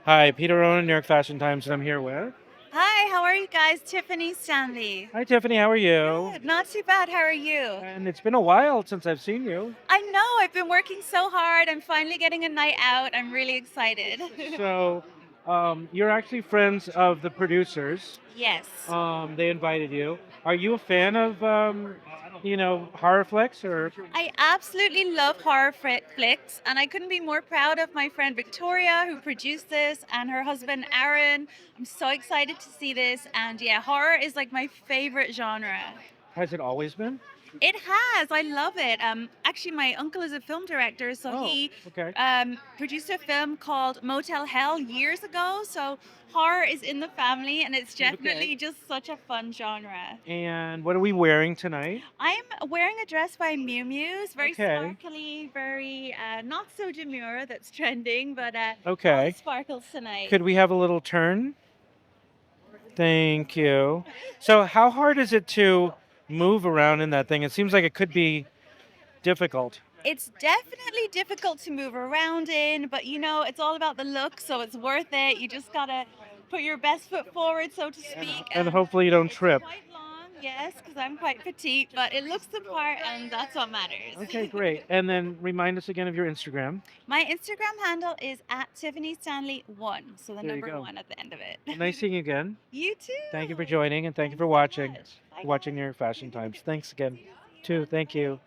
Hi, Peter Owen, New York Fashion Times, and I'm here with. Hi, how are you guys? Tiffany, Stanley. Hi, Tiffany. How are you? Good, not too bad. How are you? And it's been a while since I've seen you. I know, I've been working so hard. I'm finally getting a night out. I'm really excited. So, you're actually friends of the producers. Yes. They invited you. Are you a fan of, horror flicks or? I absolutely love horror flicks, and I couldn't be more proud of my friend Victoria, who produced this, and her husband Aaron. I'm so excited to see this, and yeah, horror is like my favorite genre. Has it always been? It has. I love it. Actually, my uncle is a film director, so Oh, he okay. produced a film called Motel Hell years ago. So horror is in the family, and it's Okay. definitely just such a fun genre. And what are we wearing tonight? I'm wearing a dress by Miu Miu. It's very Okay. sparkly, very not so demure. That's trending, but all the Okay. sparkles tonight. Could we have a little turn? Thank you. So, how hard is it to move around in that thing? It seems like it could be difficult. It's definitely difficult to move around in, but it's all about the look, so it's worth it. You just gotta put your best foot forward, so to speak. And And hopefully you don't it's trip. quite long, yes, because I'm quite petite, but it looks the part, and that's what matters. Okay, great. And then remind us again of your Instagram. My Instagram handle is at Tiffany Stanley 1, so the There you number go. 1 at the end of it. Nice seeing you again. You Thank you for too. joining and thank you Thanks for so watching. much. Bye, Watching guys. your Fashion Times. Thanks again. Too. Thank you.